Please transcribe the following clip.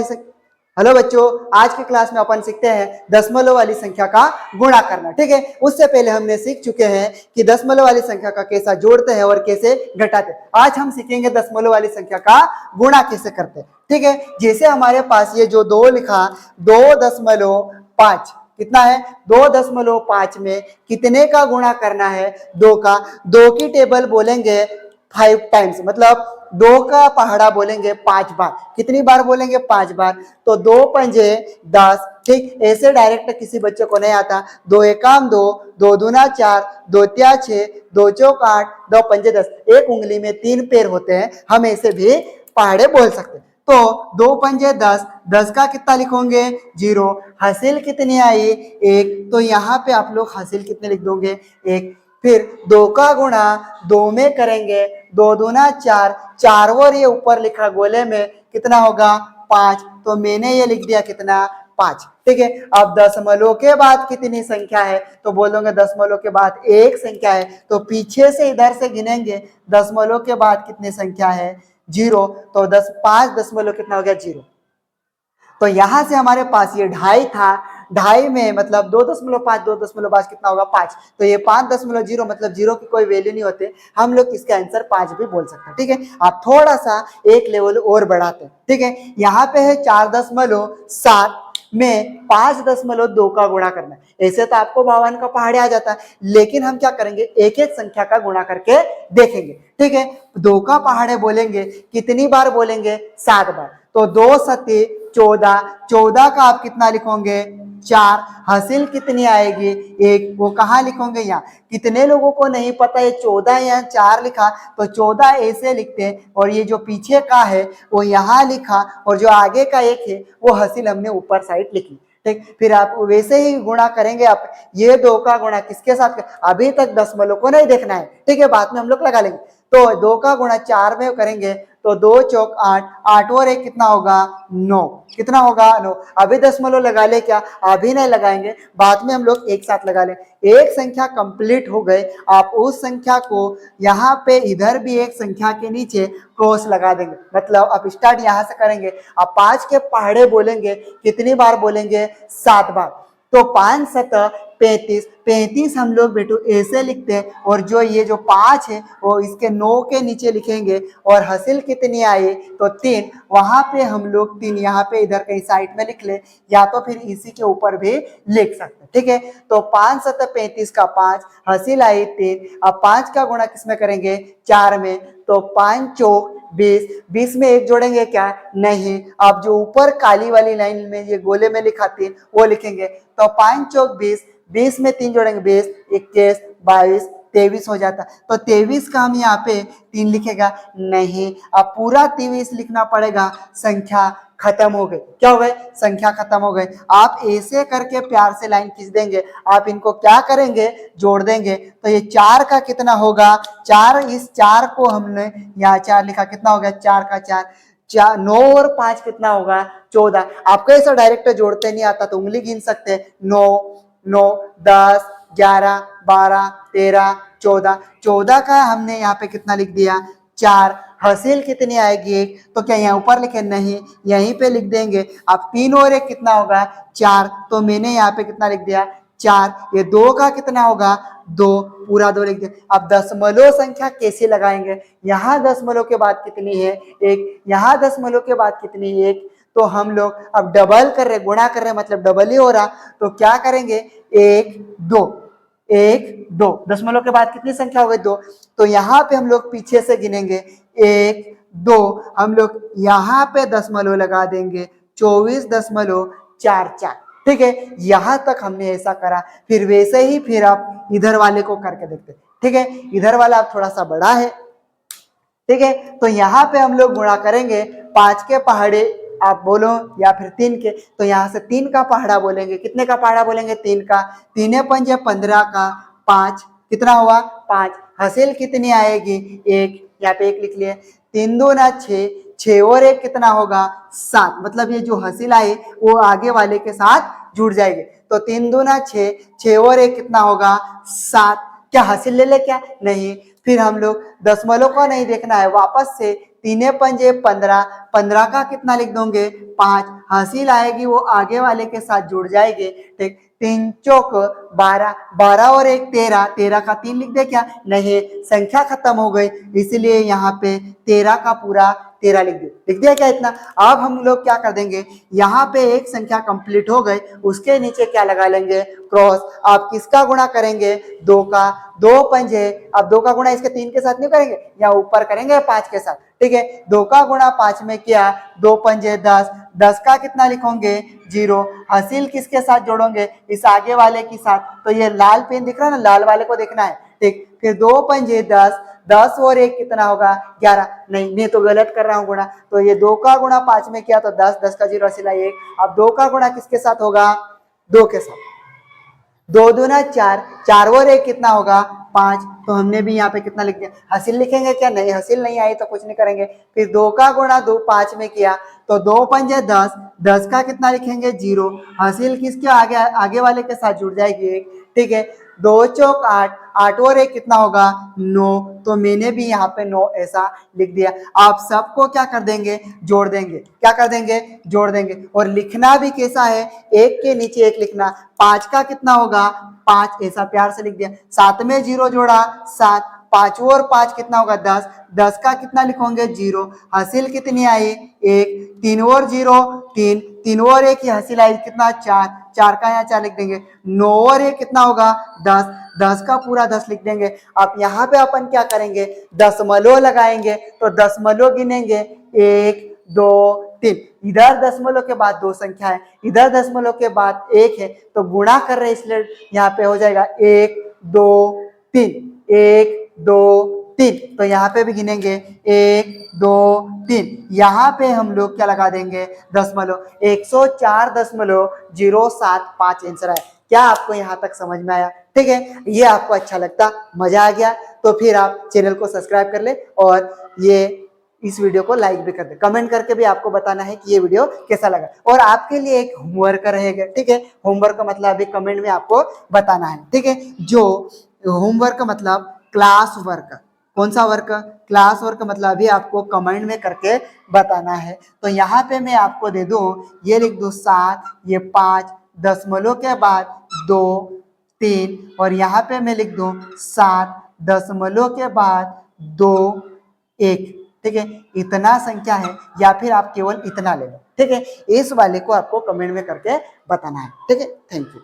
वाली संख्या। हेलो बच्चों, आज की क्लास में अपन सीखते हैं दशमलव वाली संख्या का गुणा करना। ठीक है, उससे पहले हमने सीख चुके हैं कि दशमलव वाली संख्या का कैसा जोड़ते हैं और कैसे घटाते हैं। आज हम सीखेंगे दशमलव वाली संख्या का गुणा कैसे करते हैं। ठीक है, जैसे हमारे पास ये जो 2 लिखा, 2.5 कितना है, 2.5 में कितने का गुणा करना है, 2 का। 2 की टेबल बोलेंगे 5 टाइम्स, मतलब 2 का पहाड़ा बोलेंगे 5 बार। कितनी बार बोलेंगे, 5 बार। तो 2 पंजे 10। ठीक, ऐसे डायरेक्ट किसी बच्चे को नहीं आता। 2 एकाम 2, 2 दूना 4, 2 तिया 6, 2 चौक 8, 2 पंजे 10। एक उंगली में 3 पैर होते हैं, हम ऐसे भी पहाड़े बोल सकते हैं। तो 2 पंजे 10, 10 का कितना लिखोगे, 0। हासिल कितनी आई, 1। तो यहाँ पे आप लोग हासिल कितने लिख दोगे, 1। फिर 2 का गुणा 2 में करेंगे, 2 दूना 4, 4 और ये ऊपर लिखा गोले में कितना होगा, 5। तो मैंने ये लिख दिया कितना, 5। ठीक है, अब दशमलव के बाद कितनी संख्या है, तो बोलोगे दशमलव के बाद एक संख्या है। तो पीछे से इधर से गिनेंगे, दशमलव के बाद कितनी संख्या है, 0। तो 5 दशमलव कितना हो गया, 0। तो यहां से हमारे पास ये 2.5 था, 2.5 में मतलब 2.5, 2.5 कितना होगा, 5। तो ये 5.0 मतलब 0 की कोई वैल्यू नहीं होते, हम लोग इसका आंसर 5 भी बोल सकते हैं। ठीक है, आप थोड़ा सा एक लेवल और बढ़ाते हैं। ठीक है, यहाँ पे है 4.7 में 5.2 का गुणा करना है। ऐसे तो आपको 52 का पहाड़े आ जाता है, लेकिन हम क्या करेंगे, एक एक संख्या का गुणा करके देखेंगे। ठीक है, 2 का पहाड़े बोलेंगे, कितनी बार बोलेंगे, 7 बार। तो 2 सत्ते 14, 14 का आप कितना लिखोगे, 4। हासिल कितनी आएगी, 1। वो कहाँ लिखोगे, यहाँ। कितने लोगों को नहीं पता है 14 यहाँ 4 लिखा, तो 14 ऐसे लिखते हैं, और ये जो पीछे का है वो यहाँ लिखा, और जो आगे का 1 है वो हासिल हमने ऊपर साइड लिखी। ठीक, फिर आप वैसे ही गुणा करेंगे। आप ये 2 का गुणा किसके साथ, अभी तक दशमलव को नहीं देखना है। ठीक है, बाद में हम लोग लगा लेंगे। तो 2 का गुणा 4 में करेंगे, तो 2 चौक 8, 8 और 1 कितना होगा, 9। कितना होगा, 9। अभी दशमलव लगा ले क्या, अभी नहीं लगाएंगे, बाद में हम लोग एक साथ लगा लें। एक संख्या कंप्लीट हो गए, आप उस संख्या को यहाँ पे इधर भी एक संख्या के नीचे क्रॉस लगा देंगे। मतलब आप स्टार्ट यहाँ से करेंगे, आप 5 के पहाड़े बोलेंगे, कितनी बार बोलेंगे, 7 बार। तो 5 7 35, 35 हम लोग बेटू ऐसे लिखते हैं, और जो ये जो 5 है वो इसके 9 के नीचे लिखेंगे, और हासिल कितनी आई, तो 3। वहां पे हम लोग 3 यहाँ पे इधर कहीं साइड में लिख ले, या तो फिर इसी के ऊपर भी लिख सकते हैं। ठीक है, तो 5 7 35 का 5, हासिल आई 3। अब 5 का गुणा किसमें करेंगे, 4 में। तो 5 चौक 20, 20 में 1 जोड़ेंगे क्या, नहीं। अब जो ऊपर काली वाली लाइन में ये गोले में लिखा 3 वो लिखेंगे। तो 5 चौक 20, 20 में 3 जोड़ेंगे, 20, 21, 22, 23 हो जाता। तो 23 का हम यहाँ पे 3 लिखेगा, नहीं। अब पूरा 23 लिखना पड़ेगा, संख्या खत्म हो गई। क्या हो गए, संख्या खत्म हो गई। आप ऐसे करके प्यार से लाइन खींच देंगे, आप इनको क्या करेंगे, जोड़ देंगे। तो ये 4 का कितना होगा, 4। इस 4 को हमने यहाँ 4 लिखा, कितना हो गया, 4 का 4, 9 और 5 कितना होगा, 14। आपको ऐसा डायरेक्ट जोड़ते नहीं आता तो उंगली गिन सकते हैं, 9 9 10 11 12 13 14। 14 का हमने यहाँ पे कितना लिख दिया, 4। हासिल कितनी आएगी, 1। तो क्या यहाँ ऊपर लिखे, नहीं, यहीं पे लिख देंगे। अब 3 और 1 कितना होगा, 4। तो मैंने यहाँ पे कितना लिख दिया, 4। ये 2 का कितना होगा, 2। पूरा 2 लिख दिया। अब दशमलव संख्या कैसे लगाएंगे, यहाँ दशमलव के बाद कितनी है, 1। यहाँ दशमलव के बाद कितनी है, 1। तो हम लोग अब डबल कर रहे, गुणा कर रहे, मतलब डबल ही हो रहा। तो क्या करेंगे, 1 2, 1 2, दशमलव के बाद कितनी संख्या हो गई, 2। तो यहाँ पे हम लोग पीछे से गिनेंगे, 1 2, हम लोग यहाँ पे दशमलव लगा देंगे, 24.44। ठीक है, यहां तक हमने ऐसा करा। फिर वैसे ही फिर आप इधर वाले को करके देखते। ठीक है, इधर वाला आप थोड़ा सा बड़ा है। ठीक है, तो यहाँ पे हम लोग गुणा करेंगे, 5 के पहाड़े आप बोलो, या फिर 3 के। तो यहाँ से 3 का पहाड़ा बोलेंगे, कितने का पहाड़ा बोलेंगे, 3 का। 3 पंजे 15 का 5, कितना हुआ, 5। हासिल कितनी आएगी, 1। यहाँ पे 1 लिख लिए। 3 दूना 6, 6 और 1 कितना होगा, 7। मतलब ये जो हासिल आई वो आगे वाले के साथ जुड़ जाएगी। तो 3 दूना 6, 6 और 1 कितना होगा, 7। क्या हासिल ले ले क्या, नहीं। फिर हम लोग दशमलव को नहीं देखना है, वापस से तीने पंजे 15, 15 का कितना लिख दोगे 5, हासिल आएगी वो आगे वाले के साथ जुड़ जाएगी। ठीक, 3 चौक 12, 12 और 1 13, 13 का 3 लिख दे क्या, नहीं, संख्या खत्म हो गई, इसलिए यहाँ पे 13 का पूरा 13 लिख दिया क्या इतना। अब हम लोग क्या कर देंगे, यहाँ पे एक संख्या कंप्लीट हो गई, उसके नीचे क्या लगा लेंगे, क्रॉस। आप किसका गुणा करेंगे, 2 का, 2 पंजे, अब 2 का गुणा इसके 3 के साथ नहीं करेंगे, या ऊपर करेंगे 5 के साथ। ठीक है, 2 का गुणा 5 में किया, 2 पंजे 10, 10 का कितना लिखोगे 0, हासिल किसके साथ जोड़ोगे, इस आगे वाले के साथ, तो ये लाल पेन दिख रहा है ना, लाल वाले को देखना है। ठीक, फिर 2 पंजे 10, 10 और 1 कितना होगा 11, नहीं मैं तो गलत कर रहा हूँ गुणा, तो ये 2 का गुणा 5 में किया तो 10, 10 का 0 हासिल 1, अब 2 का गुणा किसके साथ होगा, 2 के साथ, 2 दूना 4, 4 और 1 कितना होगा 5, तो हमने भी यहाँ पे कितना लिख दिया, हासिल लिखेंगे क्या, नहीं हासिल नहीं आई तो कुछ नहीं करेंगे। फिर 2 का गुणा 2 5 में किया तो 2 पंजे 10, 10 का कितना लिखेंगे 0, हासिल किसके आगे, आगे वाले के साथ जुड़ जाएगी 1। ठीक है, 2 चौक 8, 8 और 1 कितना होगा 9, तो मैंने भी यहाँ पे 9 ऐसा लिख दिया। आप सबको क्या कर देंगे, जोड़ देंगे, क्या कर देंगे, जोड़ देंगे। और लिखना भी कैसा है, एक के नीचे एक लिखना, 5 का कितना होगा 5, ऐसा प्यार से लिख दिया, 7 में 0 जोड़ा 7, 5 और 5 कितना होगा 10, 10 का कितना लिखोगे 0, हासिल कितनी आई 1, 3 और 0 3, 3 और 1 की हासिल आई कितना 4, 4 का यहाँ 4 लिख देंगे, 9 और 1 कितना होगा 10, 10 का पूरा 10 लिख देंगे। अब यहाँ पे अपन क्या करेंगे, दशमलव लगाएंगे, तो दशमलव गिनेंगे 1 2 3, इधर दशमलव के बाद 2 संख्या है, इधर दशमलव के बाद 1 है, तो गुणा कर रहे इसलिए यहाँ पे हो जाएगा 1 2 3, 1 2 3, तो यहाँ पे भी गिनेंगे 1 2 3, यहाँ पे हम लोग क्या लगा देंगे दशमलव, 104.075 आंसर है। क्या आपको यहाँ तक समझ में आया, ठीक है, ये आपको अच्छा लगता, मजा आ गया, तो फिर आप चैनल को सब्सक्राइब कर ले और ये इस वीडियो को लाइक भी कर दे, कमेंट करके भी आपको बताना है कि ये वीडियो कैसा लगा। और आपके लिए एक होमवर्क रहेगा, ठीक है, होमवर्क का मतलब अभी कमेंट में आपको बताना है, ठीक है, जो होमवर्क का मतलब क्लास वर्क, कौन सा वर्क, क्लास वर्क मतलब अभी आपको कमेंट में करके बताना है। तो यहाँ पे मैं आपको दे दूं, ये लिख दूं 7, ये 5, दशमलव के बाद 2 3, और यहाँ पे मैं लिख दूं 7, दशमलव के बाद 2 1, ठीक है, इतना संख्या है, या फिर आप केवल इतना ले लो, ठीक है, इस वाले को आपको कमेंट में करके बताना है, ठीक है, थैंक यू।